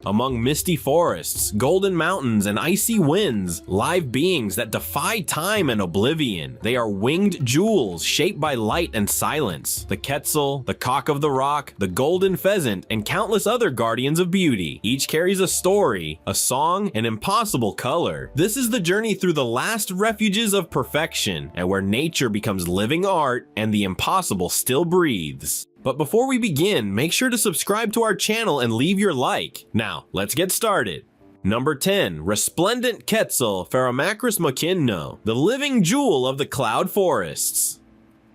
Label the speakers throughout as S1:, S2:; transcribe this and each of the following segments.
S1: Among misty forests, golden mountains, and icy winds, live beings that defy time and oblivion. They are winged jewels shaped by light and silence. The quetzal, the cock of the rock, the golden pheasant, and countless other guardians of beauty. Each carries a story, a song, and impossible color. This is the journey through the last refuges of perfection, and where nature becomes living art and the impossible still breathes. But before we begin, make sure to subscribe to our channel and leave your like. Now, let's get started. Number 10. Resplendent quetzal, Pheasant myna, the living jewel of the cloud forests.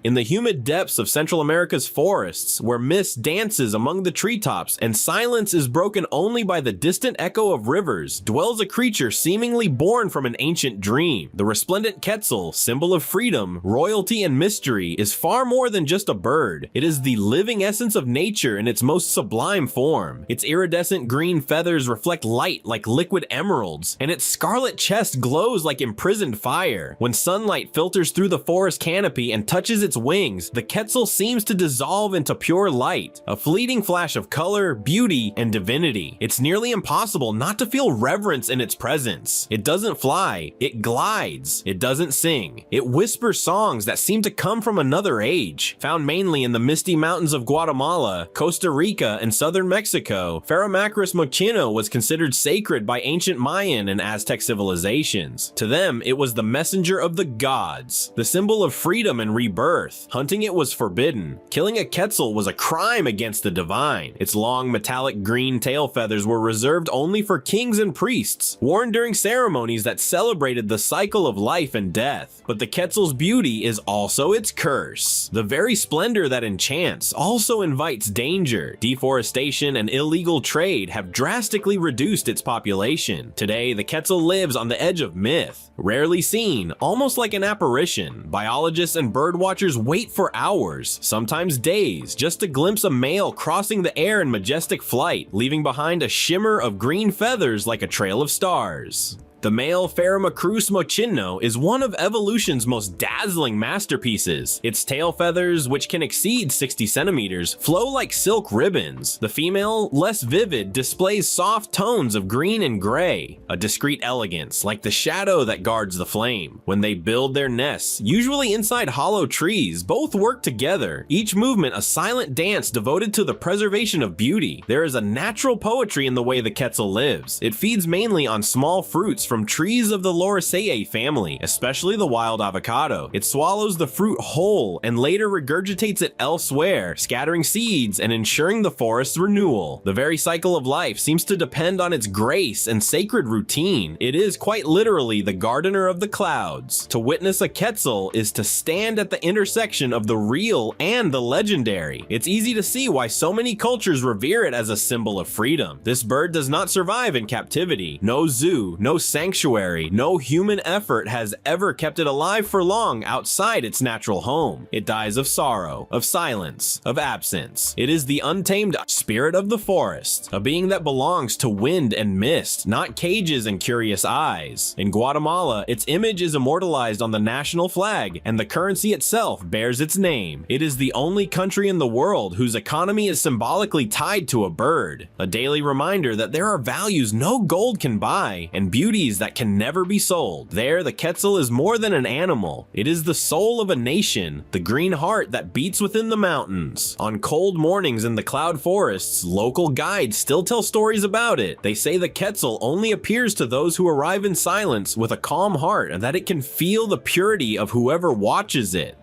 S1: In the humid depths of Central America's forests, where mist dances among the treetops and silence is broken only by the distant echo of rivers, dwells a creature seemingly born from an ancient dream. The resplendent quetzal, symbol of freedom, royalty, and mystery, is far more than just a bird. It is the living essence of nature in its most sublime form. Its iridescent green feathers reflect light like liquid emeralds, and its scarlet chest glows like imprisoned fire. When sunlight filters through the forest canopy and touches its wings, the quetzal seems to dissolve into pure light, a fleeting flash of color, beauty, and divinity. It's nearly impossible not to feel reverence in its presence. It doesn't fly, it glides. It doesn't sing. It whispers songs that seem to come from another age. Found mainly in the misty mountains of Guatemala, Costa Rica, and southern Mexico, Pheasant myna was considered sacred by ancient Mayan and Aztec civilizations. To them, it was the messenger of the gods, the symbol of freedom and rebirth. Hunting it was forbidden. Killing a quetzal was a crime against the divine. Its long metallic green tail feathers were reserved only for kings and priests, worn during ceremonies that celebrated the cycle of life and death. But the quetzal's beauty is also its curse. The very splendor that enchants also invites danger. Deforestation and illegal trade have drastically reduced its population. Today, the quetzal lives on the edge of myth. Rarely seen, almost like an apparition, biologists and birdwatchers wait for hours, sometimes days, just to glimpse a male crossing the air in majestic flight, leaving behind a shimmer of green feathers like a trail of stars. The male Pheasant myna is one of evolution's most dazzling masterpieces. Its tail feathers, which can exceed 60 centimeters, flow like silk ribbons. The female, less vivid, displays soft tones of green and gray, a discreet elegance, like the shadow that guards the flame. When they build their nests, usually inside hollow trees, both work together, each movement a silent dance devoted to the preservation of beauty. There is a natural poetry in the way the quetzal lives. It feeds mainly on small fruits from trees of the Lauriceae family, especially the wild avocado. It swallows the fruit whole and later regurgitates it elsewhere, scattering seeds and ensuring the forest's renewal. The very cycle of life seems to depend on its grace and sacred routine. It is quite literally the gardener of the clouds. To witness a quetzal is to stand at the intersection of the real and the legendary. It's easy to see why so many cultures revere it as a symbol of freedom. This bird does not survive in captivity. No zoo, no sanctuary, no human effort has ever kept it alive for long outside its natural home. It dies of sorrow, of silence, of absence. It is the untamed spirit of the forest, a being that belongs to wind and mist, not cages and curious eyes. In Guatemala, its image is immortalized on the national flag, and the currency itself bears its name. It is the only country in the world whose economy is symbolically tied to a bird, a daily reminder that there are values no gold can buy, and beauties that can never be sold. There, the quetzal is more than an animal. It is the soul of a nation, the green heart that beats within the mountains. On cold mornings in the cloud forests, local guides still tell stories about it. They say the quetzal only appears to those who arrive in silence with a calm heart, and that it can feel the purity of whoever watches it.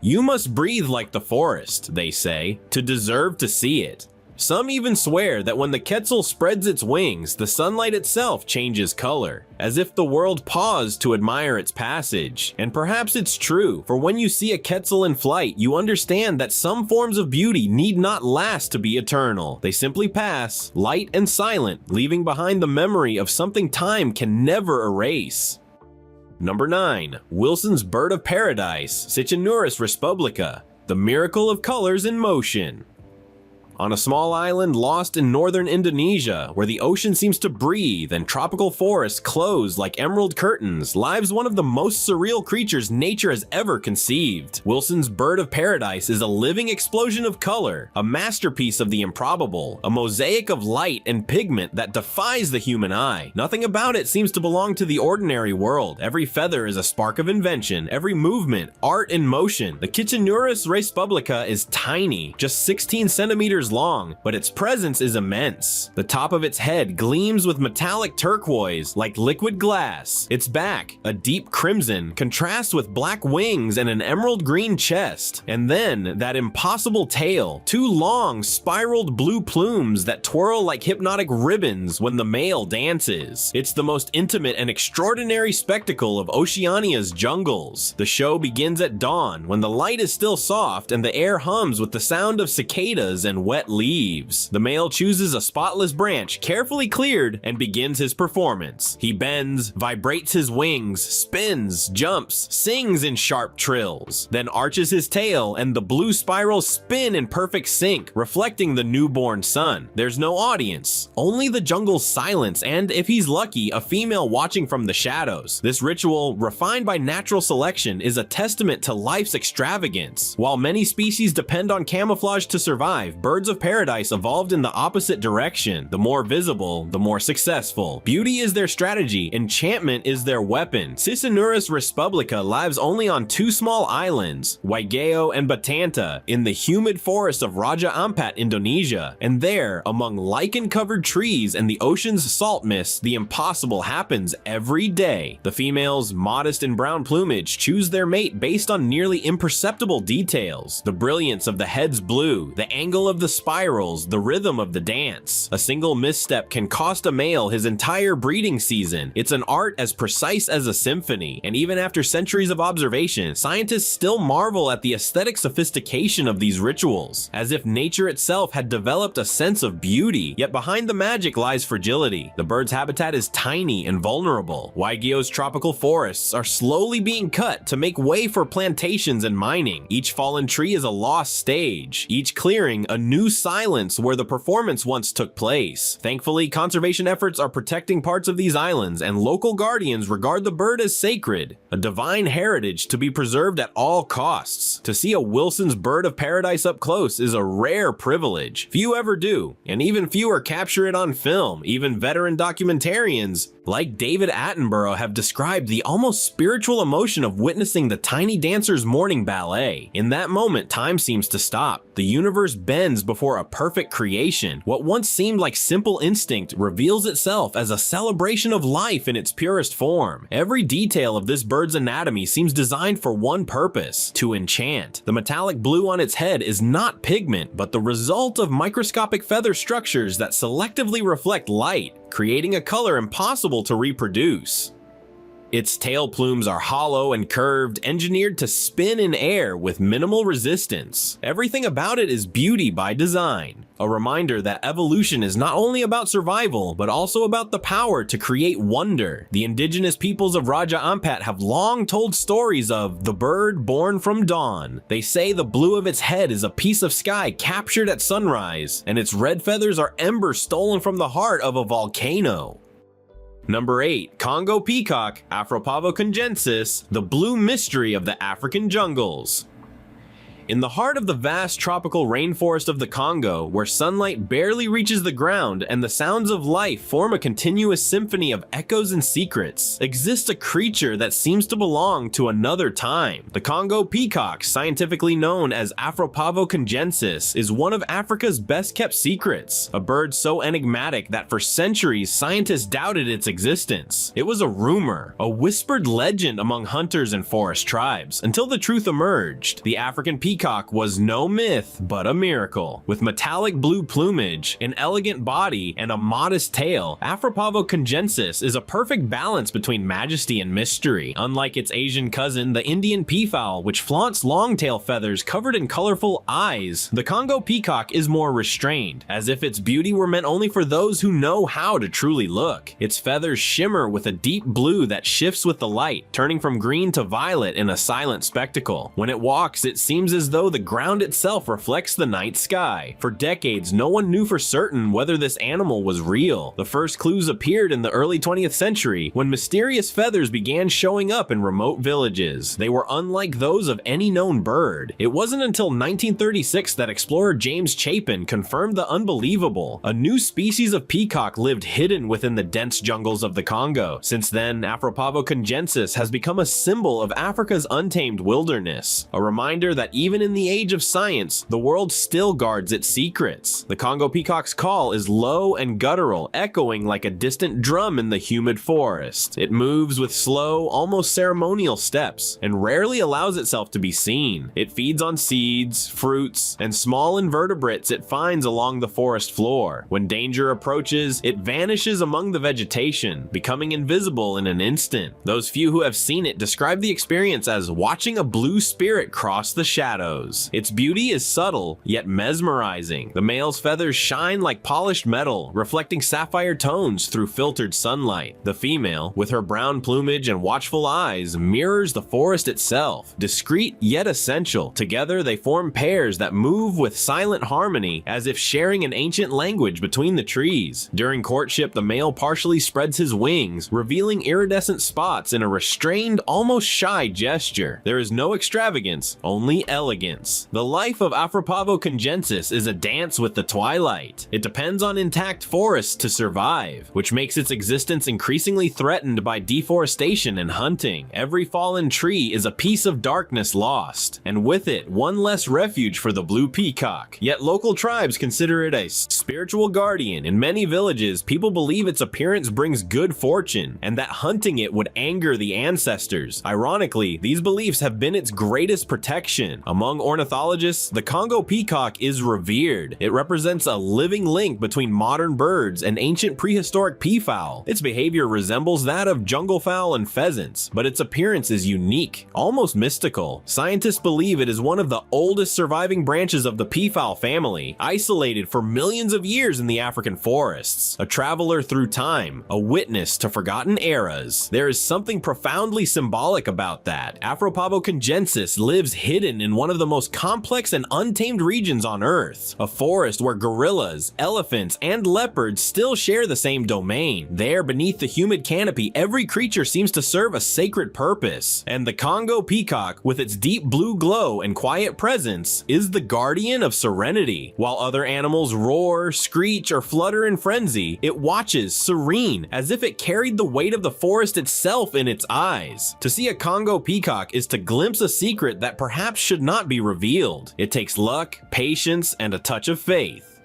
S1: You must breathe like the forest, they say, to deserve to see it. Some even swear that when the quetzal spreads its wings, the sunlight itself changes color, as if the world paused to admire its passage. And perhaps it's true, for when you see a quetzal in flight, you understand that some forms of beauty need not last to be eternal. They simply pass, light and silent, leaving behind the memory of something time can never erase. Number 9. Wilson's bird of paradise, Cicinnurus respublica, the miracle of colors in motion. On a small island lost in northern Indonesia, where the ocean seems to breathe and tropical forests close like emerald curtains, lives one of the most surreal creatures nature has ever conceived. Wilson's bird of paradise is a living explosion of color, a masterpiece of the improbable, a mosaic of light and pigment that defies the human eye. Nothing about it seems to belong to the ordinary world. Every feather is a spark of invention, every movement, art in motion. The Kicinuris respublica is tiny, just 16 centimeters long, but its presence is immense. The top of its head gleams with metallic turquoise like liquid glass. Its back, a deep crimson, contrasts with black wings and an emerald green chest. And then that impossible tail, two long, spiraled blue plumes that twirl like hypnotic ribbons when the male dances. It's the most intimate and extraordinary spectacle of Oceania's jungles. The show begins at dawn when the light is still soft and the air hums with the sound of cicadas and wet leaves. The male chooses a spotless branch carefully cleared and begins his performance. He bends, vibrates his wings, spins, jumps, sings in sharp trills, then arches his tail and the blue spirals spin in perfect sync, reflecting the newborn sun. There's no audience, only the jungle's silence and, if he's lucky, a female watching from the shadows. This ritual, refined by natural selection, is a testament to life's extravagance. While many species depend on camouflage to survive, birds of paradise evolved in the opposite direction. The more visible, the more successful. Beauty is their strategy, enchantment is their weapon. Kicinuris respublica lives only on two small islands, Waigeo and Batanta, in the humid forest of Raja Ampat, Indonesia. And there, among lichen-covered trees and the ocean's salt mist, the impossible happens every day. The females, modest in brown plumage, choose their mate based on nearly imperceptible details. The brilliance of the head's blue, the angle of the spirals, the rhythm of the dance. A single misstep can cost a male his entire breeding season. It's an art as precise as a symphony, and even after centuries of observation, scientists still marvel at the aesthetic sophistication of these rituals, as if nature itself had developed a sense of beauty. Yet behind the magic lies fragility. The bird's habitat is tiny and vulnerable. Waigeo's tropical forests are slowly being cut to make way for plantations and mining. Each fallen tree is a lost stage, each clearing a new silence where the performance once took place. Thankfully, conservation efforts are protecting parts of these islands, and local guardians regard the bird as sacred, a divine heritage to be preserved at all costs. To see a Wilson's bird of paradise up close is a rare privilege. Few ever do, and even fewer capture it on film. Even veteran documentarians like David Attenborough have described the almost spiritual emotion of witnessing the tiny dancer's morning ballet. In that moment, time seems to stop. The universe bends before a perfect creation. What once seemed like simple instinct reveals itself as a celebration of life in its purest form. Every detail of this bird's anatomy seems designed for one purpose: to enchant. The metallic blue on its head is not pigment, but the result of microscopic feather structures that selectively reflect light, creating a color impossible to reproduce. Its tail plumes are hollow and curved, engineered to spin in air with minimal resistance. Everything about it is beauty by design, a reminder that evolution is not only about survival, but also about the power to create wonder. The indigenous peoples of Raja Ampat have long told stories of the bird born from dawn. They say the blue of its head is a piece of sky captured at sunrise, and its red feathers are embers stolen from the heart of a volcano. Number 8. Congo peacock, Afropavo-congensis, the blue mystery of the African jungles. In the heart of the vast tropical rainforest of the Congo, where sunlight barely reaches the ground and the sounds of life form a continuous symphony of echoes and secrets, exists a creature that seems to belong to another time. The Congo peacock, scientifically known as Afropavo-congensis, is one of Africa's best-kept secrets, a bird so enigmatic that for centuries scientists doubted its existence. It was a rumor, a whispered legend among hunters and forest tribes, until the truth emerged. The African peacock was no myth, but a miracle. With metallic blue plumage, an elegant body, and a modest tail, Afropavo-congensis is a perfect balance between majesty and mystery. Unlike its Asian cousin, the Indian peafowl, which flaunts long-tail feathers covered in colorful eyes, the Congo peacock is more restrained, as if its beauty were meant only for those who know how to truly look. Its feathers shimmer with a deep blue that shifts with the light, turning from green to violet in a silent spectacle. When it walks, it seems as as though the ground itself reflects the night sky. For decades, no one knew for certain whether this animal was real. The first clues appeared in the early 20th century when mysterious feathers began showing up in remote villages. They were unlike those of any known bird. It wasn't until 1936 that explorer James Chapin confirmed the unbelievable. A new species of peacock lived hidden within the dense jungles of the Congo. Since then, Afropavo congensis has become a symbol of Africa's untamed wilderness, a reminder that even in the age of science, the world still guards its secrets. The Congo peacock's call is low and guttural, echoing like a distant drum in the humid forest. It moves with slow, almost ceremonial steps, and rarely allows itself to be seen. It feeds on seeds, fruits, and small invertebrates it finds along the forest floor. When danger approaches, it vanishes among the vegetation, becoming invisible in an instant. Those few who have seen it describe the experience as watching a blue spirit cross the shadows. Its beauty is subtle, yet mesmerizing. The male's feathers shine like polished metal, reflecting sapphire tones through filtered sunlight. The female, with her brown plumage and watchful eyes, mirrors the forest itself, discreet yet essential. Together, they form pairs that move with silent harmony, as if sharing an ancient language between the trees. During courtship, the male partially spreads his wings, revealing iridescent spots in a restrained, almost shy gesture. There is no extravagance, only elegance. The life of Afropavo congensis is a dance with the twilight. It depends on intact forests to survive, which makes its existence increasingly threatened by deforestation and hunting. Every fallen tree is a piece of darkness lost, and with it, one less refuge for the blue peacock. Yet local tribes consider it a spiritual guardian. In many villages, people believe its appearance brings good fortune, and that hunting it would anger the ancestors. Ironically, these beliefs have been its greatest protection. Among ornithologists, the Congo peacock is revered. It represents a living link between modern birds and ancient prehistoric peafowl. Its behavior resembles that of junglefowl and pheasants, but its appearance is unique, almost mystical. Scientists believe it is one of the oldest surviving branches of the peafowl family, isolated for millions of years in the African forests. A traveler through time, a witness to forgotten eras. There is something profoundly symbolic about that. Afropavo congensis lives hidden in one of the most complex and untamed regions on Earth, a forest where gorillas, elephants, and leopards still share the same domain. There, beneath the humid canopy, every creature seems to serve a sacred purpose, and the Congo peacock, with its deep blue glow and quiet presence, is the guardian of serenity. While other animals roar, screech, or flutter in frenzy, it watches, serene, as if it carried the weight of the forest itself in its eyes. To see a Congo peacock is to glimpse a secret that perhaps should not be revealed. It takes luck, patience, and a touch of faith.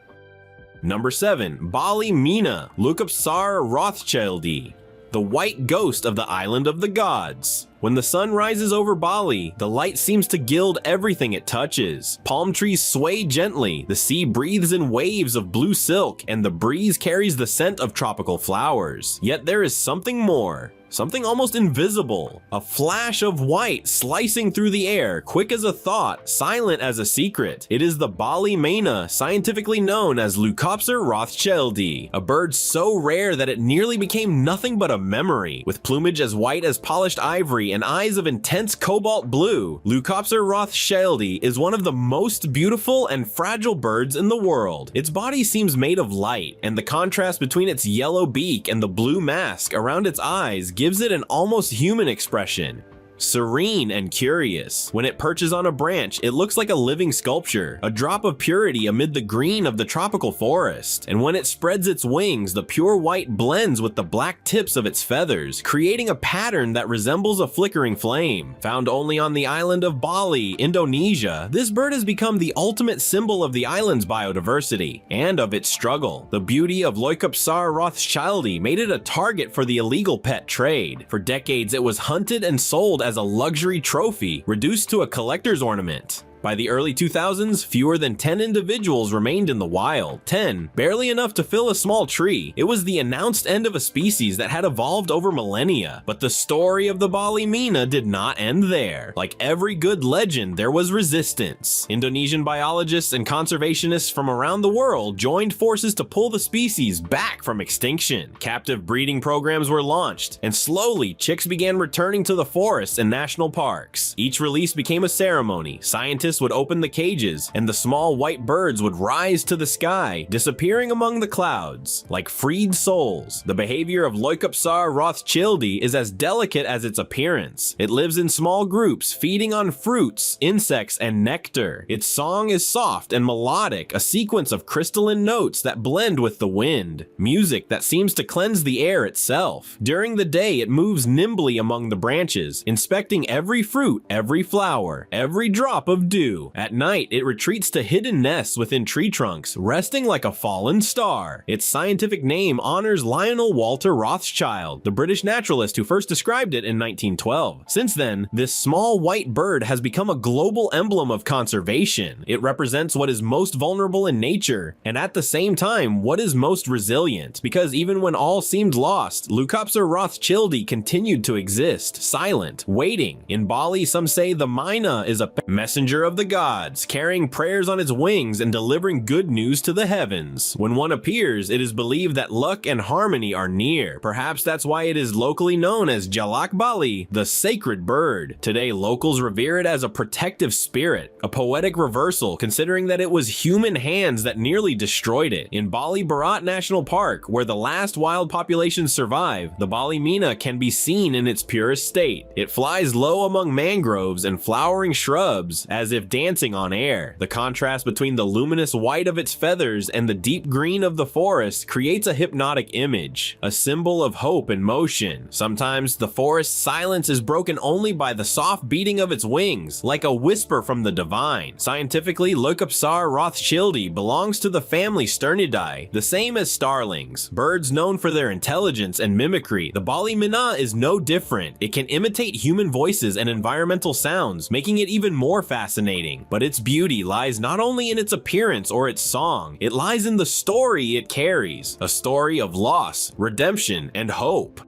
S1: Number 7. Bali myna, Leucopsar rothschildi, the white ghost of the island of the gods. When the sun rises over Bali, the light seems to gild everything it touches. Palm trees sway gently, the sea breathes in waves of blue silk, and the breeze carries the scent of tropical flowers. Yet there is something more. Something almost invisible. A flash of white slicing through the air, quick as a thought, silent as a secret. It is the Bali myna, scientifically known as Leucopsar rothschildi, a bird so rare that it nearly became nothing but a memory. With plumage as white as polished ivory and eyes of intense cobalt blue, Leucopsar rothschildi is one of the most beautiful and fragile birds in the world. Its body seems made of light, and the contrast between its yellow beak and the blue mask around its eyes gives it an almost human expression. Serene and curious. When it perches on a branch, it looks like a living sculpture, a drop of purity amid the green of the tropical forest. And when it spreads its wings, the pure white blends with the black tips of its feathers, creating a pattern that resembles a flickering flame. Found only on the island of Bali, Indonesia, this bird has become the ultimate symbol of the island's biodiversity and of its struggle. The beauty of Leucopsar rothschildi made it a target for the illegal pet trade. For decades, it was hunted and sold as a luxury trophy, reduced to a collector's ornament. By the early 2000s, fewer than 10 individuals remained in the wild. 10, barely enough to fill a small tree. It was the announced end of a species that had evolved over millennia. But the story of the Bali myna did not end there. Like every good legend, there was resistance. Indonesian biologists and conservationists from around the world joined forces to pull the species back from extinction. Captive breeding programs were launched, and slowly chicks began returning to the forests and national parks. Each release became a ceremony. Scientists scientists would open the cages, and the small white birds would rise to the sky, disappearing among the clouds like freed souls. The behavior of Leucopsar rothschildi is as delicate as its appearance. It lives in small groups, feeding on fruits, insects, and nectar. Its song is soft and melodic, a sequence of crystalline notes that blend with the wind, music that seems to cleanse the air itself. During the day, it moves nimbly among the branches, inspecting every fruit, every flower, every drop of dew. At night, it retreats to hidden nests within tree trunks, resting like a fallen star. Its scientific name honors Lionel Walter Rothschild, the British naturalist who first described it in 1912. Since then, this small white bird has become a global emblem of conservation. It represents what is most vulnerable in nature, and at the same time, what is most resilient. Because even when all seemed lost, Leucopsar rothschildi continued to exist, silent, waiting. In Bali, some say the myna is a messenger of the gods, carrying prayers on its wings and delivering good news to the heavens. When one appears, it is believed that luck and harmony are near. Perhaps that's why it is locally known as Jalak Bali, the sacred bird. Today, locals revere it as a protective spirit, a poetic reversal considering that it was human hands that nearly destroyed it. In Bali Barat National Park, where the last wild populations survive, the Bali myna can be seen in its purest state. It flies low among mangroves and flowering shrubs, as if dancing on air. The contrast between the luminous white of its feathers and the deep green of the forest creates a hypnotic image, a symbol of hope and motion. Sometimes the forest's silence is broken only by the soft beating of its wings, like a whisper from the divine. Scientifically, Leucopsar rothschildi belongs to the family Sternidae, the same as starlings, birds known for their intelligence and mimicry. The Bali myna is no different. It can imitate human voices and environmental sounds, making it even more fascinating. But its beauty lies not only in its appearance or its song, it lies in the story it carries, a story of loss, redemption, and hope.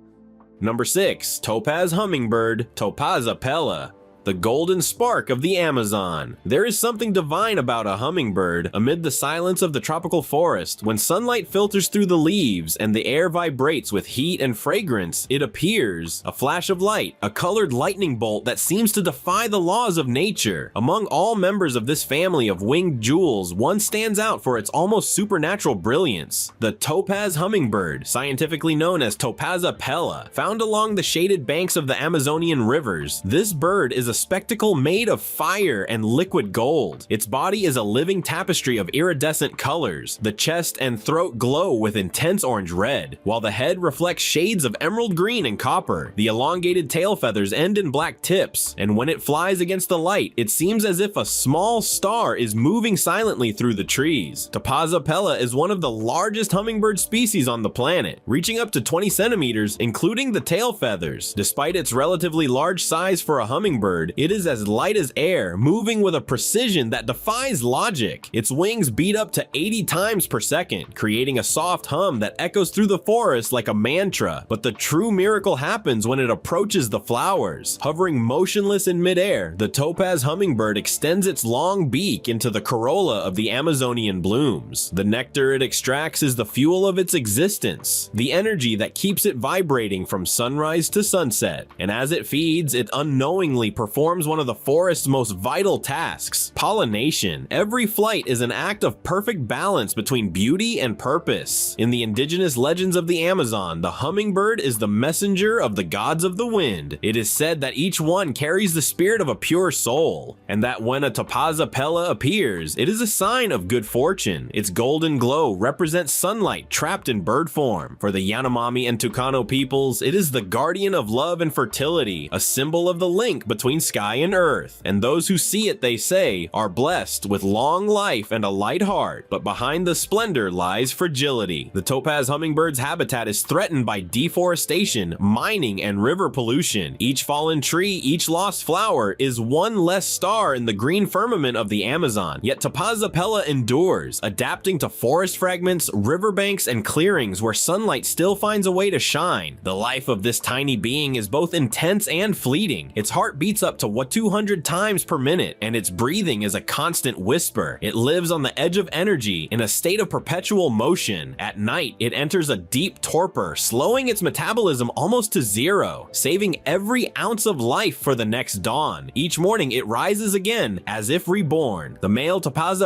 S1: Number 6. Topaz hummingbird, Topaz apella. The golden spark of the Amazon. There is something divine about a hummingbird amid the silence of the tropical forest. When sunlight filters through the leaves and the air vibrates with heat and fragrance, it appears, a flash of light, a colored lightning bolt that seems to defy the laws of nature. Among all members of this family of winged jewels, one stands out for its almost supernatural brilliance. The topaz hummingbird, scientifically known as Topaz apella, found along the shaded banks of the Amazonian rivers. This bird is a spectacle made of fire and liquid gold. Its body is a living tapestry of iridescent colors. The chest and throat glow with intense orange red, while the head reflects shades of emerald green and copper. The elongated tail feathers end in black tips, and when it flies against the light, it seems as if a small star is moving silently through the trees. Topaz apella is one of the largest hummingbird species on the planet, reaching up to 20 centimeters, including the tail feathers. Despite its relatively large size for a hummingbird, it is as light as air, moving with a precision that defies logic. Its wings beat up to 80 times per second, creating a soft hum that echoes through the forest like a mantra. But the true miracle happens when it approaches the flowers. Hovering motionless in midair, the topaz hummingbird extends its long beak into the corolla of the Amazonian blooms. The nectar it extracts is the fuel of its existence, the energy that keeps it vibrating from sunrise to sunset. And as it feeds, it unknowingly performs one of the forest's most vital tasks, pollination. Every flight is an act of perfect balance between beauty and purpose. In the indigenous legends of the Amazon, the hummingbird is the messenger of the gods of the wind. It is said that each one carries the spirit of a pure soul, and that when a topaz apella appears, it is a sign of good fortune. Its golden glow represents sunlight trapped in bird form. For the Yanomami and Tucano peoples, it is the guardian of love and fertility, a symbol of the link between sky and earth, and those who see it, they say, are blessed with long life and a light heart, but behind the splendor lies fragility. The topaz hummingbird's habitat is threatened by deforestation, mining, and river pollution. Each fallen tree, each lost flower is one less star in the green firmament of the Amazon, yet Topaz apella endures, adapting to forest fragments, riverbanks, and clearings where sunlight still finds a way to shine. The life of this tiny being is both intense and fleeting. Its heart beats up up to 200 times per minute, and its breathing is a constant whisper. It lives on the edge of energy in a state of perpetual motion. At night, it enters a deep torpor, slowing its metabolism almost to zero, saving every ounce of life for the next dawn. Each morning, it rises again as if reborn. The male Topaz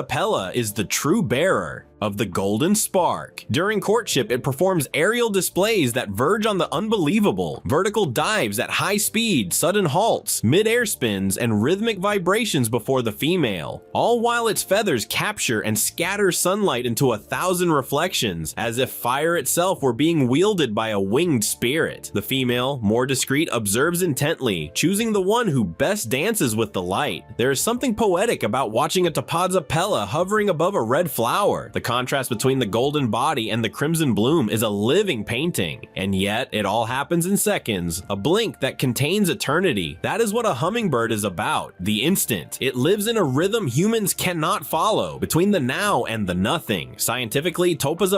S1: is the true bearer of the golden spark. During courtship, it performs aerial displays that verge on the unbelievable. Vertical dives at high speed, sudden halts, mid-air spins, and rhythmic vibrations before the female, all while its feathers capture and scatter sunlight into 1,000 reflections, as if fire itself were being wielded by a winged spirit. The female, more discreet, observes intently, choosing the one who best dances with the light. There is something poetic about watching a Topaz hovering above a red flower. The contrast between the golden body and the crimson bloom is a living painting, and yet it all happens in seconds, a blink that contains eternity. That is what a hummingbird is about, the instant. It lives in a rhythm humans cannot follow, between the now and the nothing. Scientifically, Topaz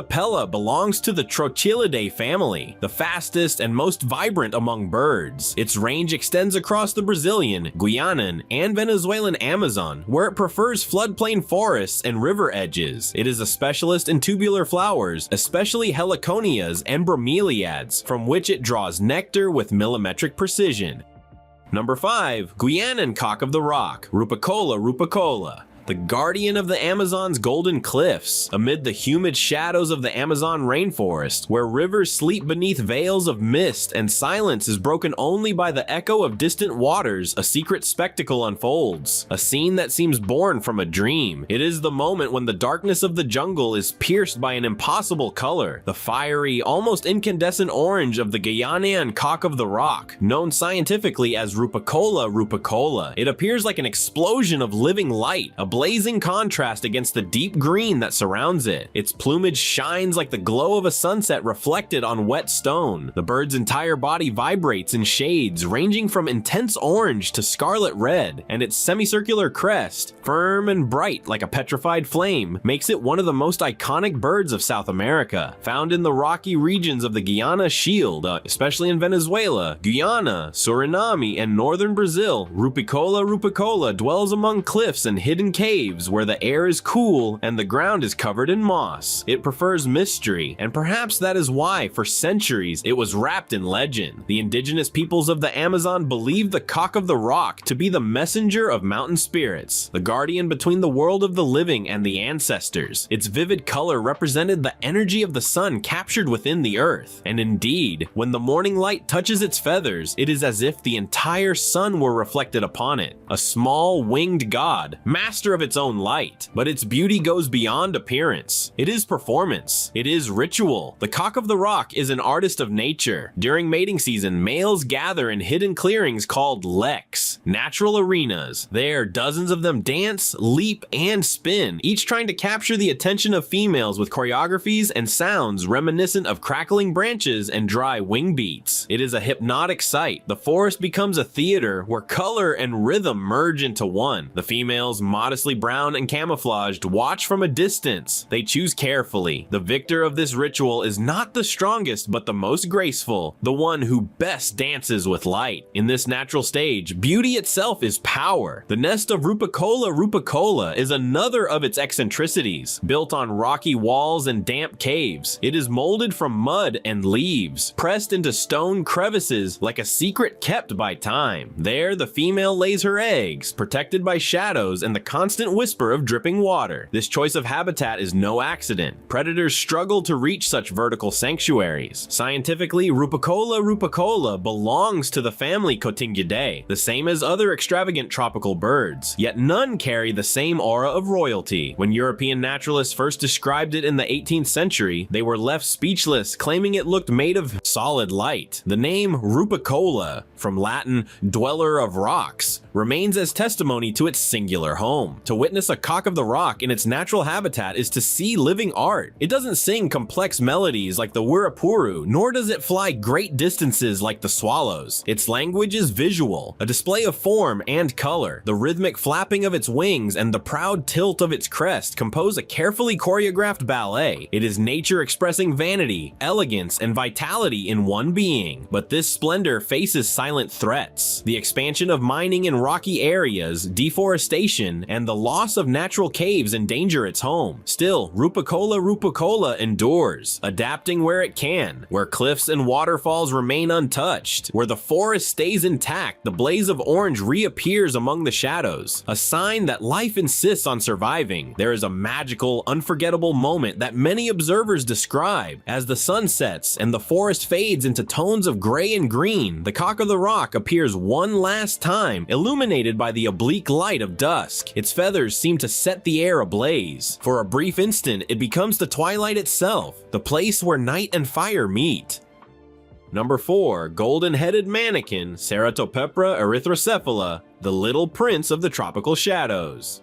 S1: belongs to the Trochilidae family, the fastest and most vibrant among birds. Its range extends across the Brazilian, Guianan, and Venezuelan Amazon, where it prefers floodplain forests and river edges. It is a specialist in tubular flowers, especially heliconias and bromeliads, from which it draws nectar with millimetric precision. Number 5. Guianan cock of the rock, Rupicola rupicola. The guardian of the Amazon's golden cliffs, amid the humid shadows of the Amazon rainforest, where rivers sleep beneath veils of mist and silence is broken only by the echo of distant waters, a secret spectacle unfolds, a scene that seems born from a dream. It is the moment when the darkness of the jungle is pierced by an impossible color, the fiery, almost incandescent orange of the Guianan cock of the rock, known scientifically as Rupicola rupicola. It appears like an explosion of living light, a blazing contrast against the deep green that surrounds it. Its plumage shines like the glow of a sunset reflected on wet stone. The bird's entire body vibrates in shades ranging from intense orange to scarlet red, and its semicircular crest, firm and bright like a petrified flame, makes it one of the most iconic birds of South America. Found in the rocky regions of the Guiana Shield, especially in Venezuela, Guyana, Suriname, and northern Brazil, Rupicola rupicola dwells among cliffs and hidden caves where the air is cool and the ground is covered in moss. It prefers mystery, and perhaps that is why, for centuries, it was wrapped in legend. The indigenous peoples of the Amazon believed the cock of the rock to be the messenger of mountain spirits, the guardian between the world of the living and the ancestors. Its vivid color represented the energy of the sun captured within the earth, and indeed, when the morning light touches its feathers, it is as if the entire sun were reflected upon it. A small winged god, master of its own light, but its beauty goes beyond appearance. It is performance. It is ritual. The cock of the rock is an artist of nature. During mating season, males gather in hidden clearings called leks, natural arenas. There, dozens of them dance, leap, and spin, each trying to capture the attention of females with choreographies and sounds reminiscent of crackling branches and dry wing beats. It is a hypnotic sight. The forest becomes a theater where color and rhythm merge into one. The females, modestly brown and camouflaged, watch from a distance. They choose carefully. The victor of this ritual is not the strongest, but the most graceful, the one who best dances with light. In this natural stage, beauty itself is power. The nest of Rupicola rupicola is another of its eccentricities. Built on rocky walls and damp caves, it is molded from mud and leaves, pressed into stone crevices like a secret kept by time. There, the female lays her eggs, protected by shadows and the constant whisper of dripping water. This choice of habitat is no accident. Predators struggle to reach such vertical sanctuaries. Scientifically, Rupicola rupicola belongs to the family Cotingidae, the same as other extravagant tropical birds, yet none carry the same aura of royalty. When European naturalists first described it in the 18th century, they were left speechless, claiming it looked made of solid light. The name Rupicola, from Latin dweller of rocks, remains as testimony to its singular home. To witness a cock of the rock in its natural habitat is to see living art. It doesn't sing complex melodies like the Wirapuru, nor does it fly great distances like the swallows. Its language is visual, a display of form and color. The rhythmic flapping of its wings and the proud tilt of its crest compose a carefully choreographed ballet. It is nature expressing vanity, elegance, and vitality in one being. But this splendor faces silent threats. The expansion of mining in rocky areas, deforestation, and the loss of natural caves endanger its home. Still, Rupicola endures, adapting where it can, where cliffs and waterfalls remain untouched, where the forest stays intact, the blaze of orange reappears among the shadows, a sign that life insists on surviving. There is a magical, unforgettable moment that many observers describe. As the sun sets and the forest fades into tones of gray and green, the cock of the rock appears one last time, illuminated by the oblique light of dusk. Its feathers seem to set the air ablaze. For a brief instant, it becomes the twilight itself, the place where night and fire meet. Number 4. Golden-headed manakin, Ceratopepra erythrocephala, the little prince of the tropical shadows.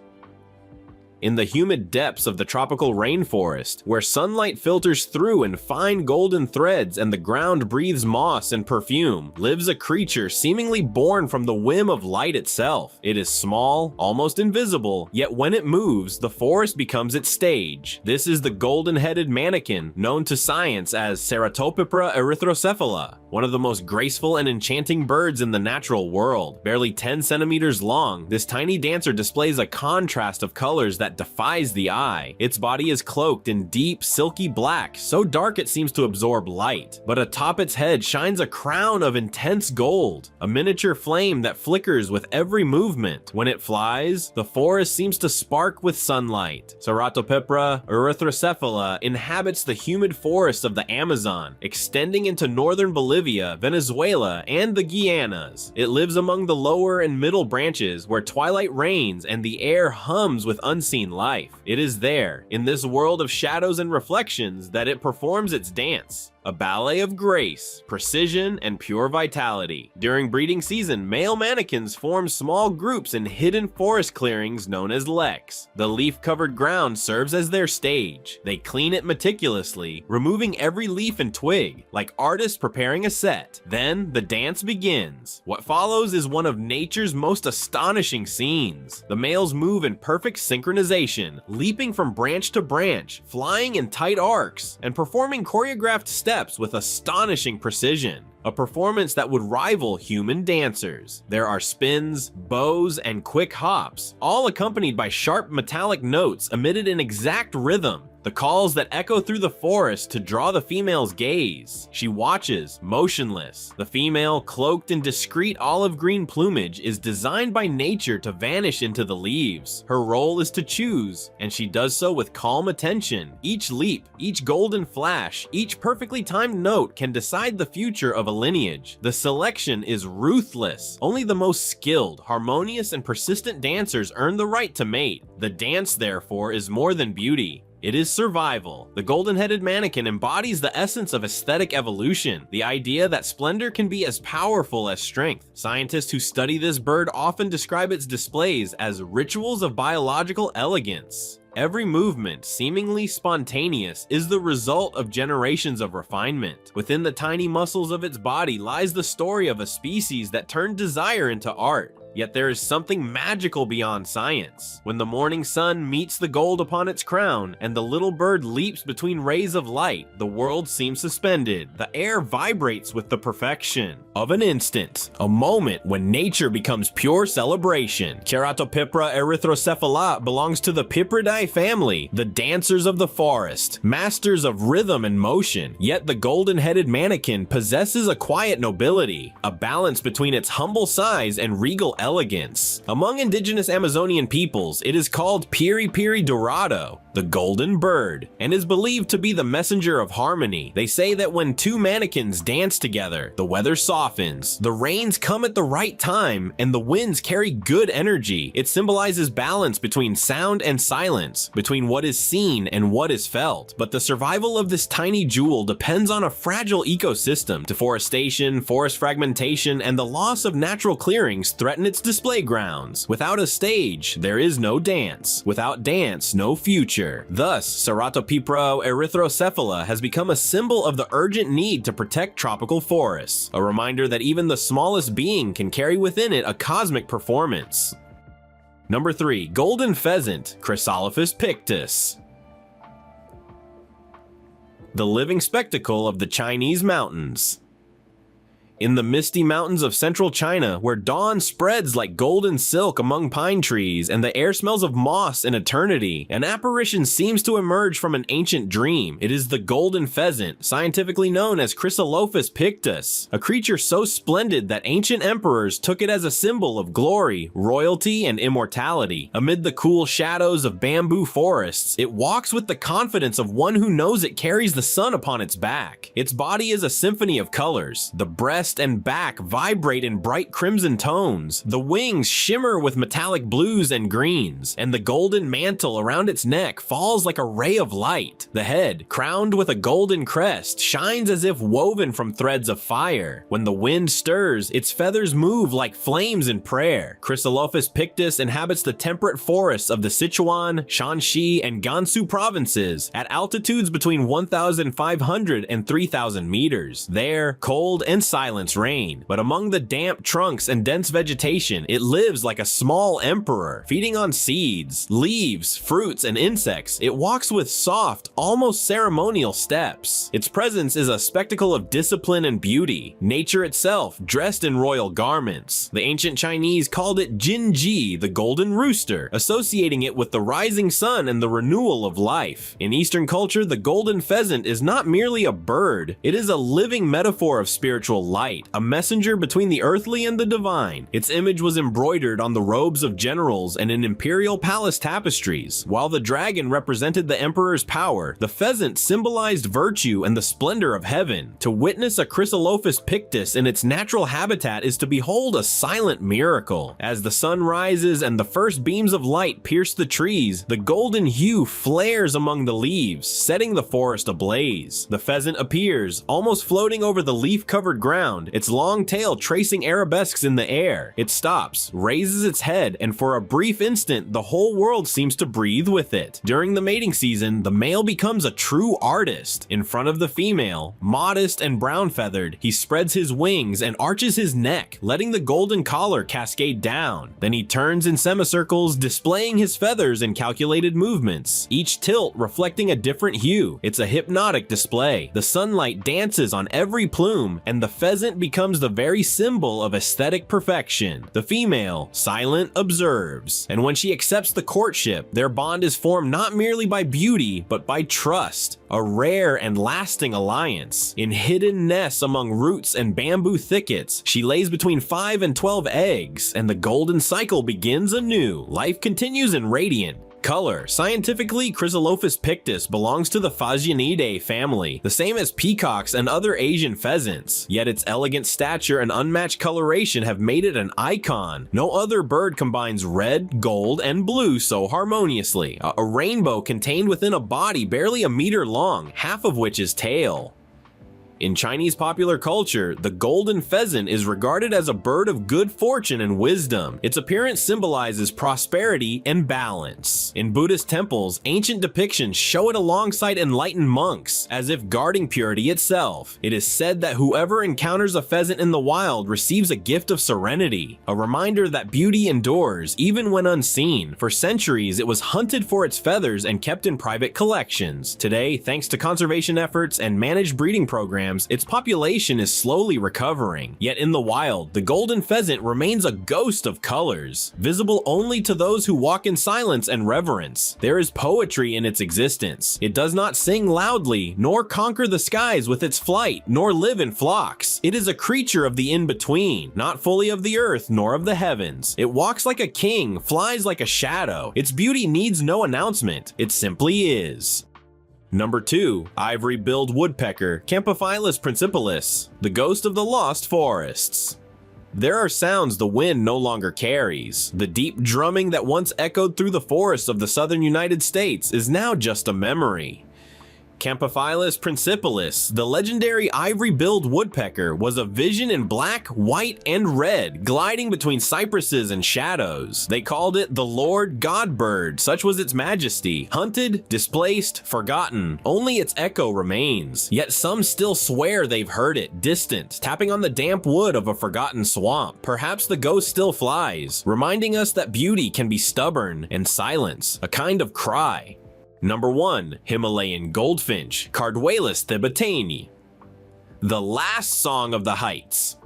S1: In the humid depths of the tropical rainforest, where sunlight filters through in fine golden threads and the ground breathes moss and perfume, lives a creature seemingly born from the whim of light itself. It is small, almost invisible, yet when it moves, the forest becomes its stage. This is the golden-headed manakin, known to science as Ceratopepra erythrocephala, one of the most graceful and enchanting birds in the natural world. Barely 10 centimeters long, this tiny dancer displays a contrast of colors that defies the eye. Its body is cloaked in deep, silky black, so dark it seems to absorb light. But atop its head shines a crown of intense gold, a miniature flame that flickers with every movement. When it flies, the forest seems to spark with sunlight. Ceratopepra erythrocephala inhabits the humid forests of the Amazon, extending into northern Bolivia, Venezuela, and the Guianas. It lives among the lower and middle branches where twilight reigns and the air hums with unseen life. It is there, in this world of shadows and reflections, that it performs its dance. A ballet of grace, precision, and pure vitality. During breeding season, male manakins form small groups in hidden forest clearings known as leks. The leaf-covered ground serves as their stage. They clean it meticulously, removing every leaf and twig, like artists preparing a set. Then, the dance begins. What follows is one of nature's most astonishing scenes. The males move in perfect synchronization, leaping from branch to branch, flying in tight arcs, and performing choreographed steps with astonishing precision. A performance that would rival human dancers. There are spins, bows, and quick hops, all accompanied by sharp metallic notes emitted in exact rhythm. The calls that echo through the forest to draw the female's gaze. She watches, motionless. The female, cloaked in discreet olive-green plumage, is designed by nature to vanish into the leaves. Her role is to choose, and she does so with calm attention. Each leap, each golden flash, each perfectly timed note can decide the future of a lineage. The selection is ruthless. Only the most skilled, harmonious, and persistent dancers earn the right to mate. The dance, therefore, is more than beauty. It is survival. The golden-headed manakin embodies the essence of aesthetic evolution, the idea that splendor can be as powerful as strength. Scientists who study this bird often describe its displays as rituals of biological elegance. Every movement, seemingly spontaneous, is the result of generations of refinement. Within the tiny muscles of its body lies the story of a species that turned desire into art. Yet there is something magical beyond science. When the morning sun meets the gold upon its crown, and the little bird leaps between rays of light, the world seems suspended. The air vibrates with the perfection of an instant, a moment when nature becomes pure celebration. Ceratopepra erythrocephala belongs to the Pipridae family, the dancers of the forest, masters of rhythm and motion. Yet the golden-headed manakin possesses a quiet nobility, a balance between its humble size and regal elegance. Among indigenous Amazonian peoples, it is called Piri Piri Dorado, the golden bird, and is believed to be the messenger of harmony. They say that when two manakins dance together, the weather softens, the rains come at the right time, and the winds carry good energy. It symbolizes balance between sound and silence, between what is seen and what is felt. But the survival of this tiny jewel depends on a fragile ecosystem. Deforestation, forest fragmentation, and the loss of natural clearings threaten its display grounds. Without a stage, there is no dance. Without dance, no future. Thus, Ceratopipra erythrocephala has become a symbol of the urgent need to protect tropical forests, a reminder that even the smallest being can carry within it a cosmic performance. Number 3. Golden pheasant, Chrysolophus pictus. The living spectacle of the Chinese mountains. In the misty mountains of central China, where dawn spreads like golden silk among pine trees and the air smells of moss and eternity, an apparition seems to emerge from an ancient dream. It is the golden pheasant, scientifically known as Chrysolophus pictus, a creature so splendid that ancient emperors took it as a symbol of glory, royalty, and immortality. Amid the cool shadows of bamboo forests, it walks with the confidence of one who knows it carries the sun upon its back. Its body is a symphony of colors. The breast and back vibrate in bright crimson tones, the wings shimmer with metallic blues and greens, and the golden mantle around its neck falls like a ray of light. The head, crowned with a golden crest, shines as if woven from threads of fire. When the wind stirs, its feathers move like flames in prayer. Chrysolophus pictus inhabits the temperate forests of the Sichuan, Shanxi, and Gansu provinces at altitudes between 1,500 and 3,000 meters. There, cold and silent reign, but among the damp trunks and dense vegetation, it lives like a small emperor, feeding on seeds, leaves, fruits, and insects. It walks with soft, almost ceremonial steps. Its presence is a spectacle of discipline and beauty, nature itself dressed in royal garments. The ancient Chinese called it Jinji, the golden rooster, associating it with the rising sun and the renewal of life. In Eastern culture, the golden pheasant is not merely a bird, it is a living metaphor of spiritual light, a messenger between the earthly and the divine. Its image was embroidered on the robes of generals and in imperial palace tapestries. While the dragon represented the emperor's power, the pheasant symbolized virtue and the splendor of heaven. To witness a Chrysolophus pictus in its natural habitat is to behold a silent miracle. As the sun rises and the first beams of light pierce the trees, the golden hue flares among the leaves, setting the forest ablaze. The pheasant appears, almost floating over the leaf-covered ground, its long tail tracing arabesques in the air. It stops, raises its head, and for a brief instant, the whole world seems to breathe with it. During the mating season, the male becomes a true artist. In front of the female, modest and brown-feathered, he spreads his wings and arches his neck, letting the golden collar cascade down. Then he turns in semicircles, displaying his feathers in calculated movements, each tilt reflecting a different hue. It's a hypnotic display. The sunlight dances on every plume, and the pheasant becomes the very symbol of aesthetic perfection. The female, silent, observes, and when she accepts the courtship, their bond is formed not merely by beauty, but by trust, a rare and lasting alliance. In hidden nests among roots and bamboo thickets, she lays between 5 and 12 eggs, and the golden cycle begins anew. Life continues in radiant color. Scientifically, Chrysolophus pictus belongs to the Phasianidae family, the same as peacocks and other Asian pheasants. Yet its elegant stature and unmatched coloration have made it an icon. No other bird combines red, gold, and blue so harmoniously. A rainbow contained within a body barely a meter long, half of which is tail. In Chinese popular culture, the golden pheasant is regarded as a bird of good fortune and wisdom. Its appearance symbolizes prosperity and balance. In Buddhist temples, ancient depictions show it alongside enlightened monks, as if guarding purity itself. It is said that whoever encounters a pheasant in the wild receives a gift of serenity, a reminder that beauty endures even when unseen. For centuries, it was hunted for its feathers and kept in private collections. Today, thanks to conservation efforts and managed breeding programs, kilograms, its population is slowly recovering. Yet in the wild, the golden pheasant remains a ghost of colors, visible only to those who walk in silence and reverence. There is poetry in its existence. It does not sing loudly, nor conquer the skies with its flight, nor live in flocks. It is a creature of the in-between, not fully of the earth nor of the heavens. It walks like a king, flies like a shadow. Its beauty needs no announcement. It simply is. Number 2. Ivory-billed woodpecker, Campophyllus principalis, the ghost of the lost forests. There are sounds the wind no longer carries. The deep drumming that once echoed through the forests of the southern United States is now just a memory. Campophyllus principalis, the legendary ivory-billed woodpecker, was a vision in black, white, and red, gliding between cypresses and shadows. They called it the Lord God bird, such was its majesty. Hunted, displaced, forgotten, only its echo remains. Yet some still swear they've heard it, distant, tapping on the damp wood of a forgotten swamp. Perhaps the ghost still flies, reminding us that beauty can be stubborn, and silence, a kind of cry. Number 1. Himalayan goldfinch, Carduelis thibetani, the last song of the heights.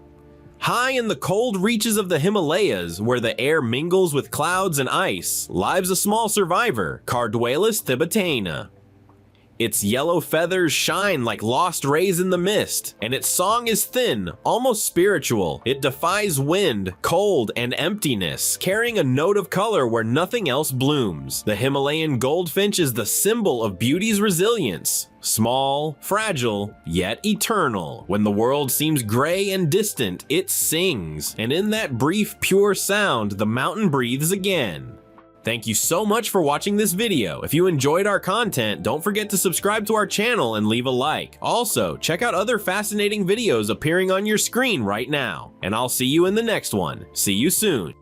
S1: High in the cold reaches of the Himalayas, where the air mingles with clouds and ice, lives a small survivor, Carduelis thibetana. Its yellow feathers shine like lost rays in the mist, and its song is thin, almost spiritual. It defies wind, cold, and emptiness, carrying a note of color where nothing else blooms. The Himalayan goldfinch is the symbol of beauty's resilience. Small, fragile, yet eternal. When the world seems gray and distant, it sings, and in that brief, pure sound, the mountain breathes again. Thank you so much for watching this video. If you enjoyed our content, don't forget to subscribe to our channel and leave a like. Also, check out other fascinating videos appearing on your screen right now. And I'll see you in the next one. See you soon.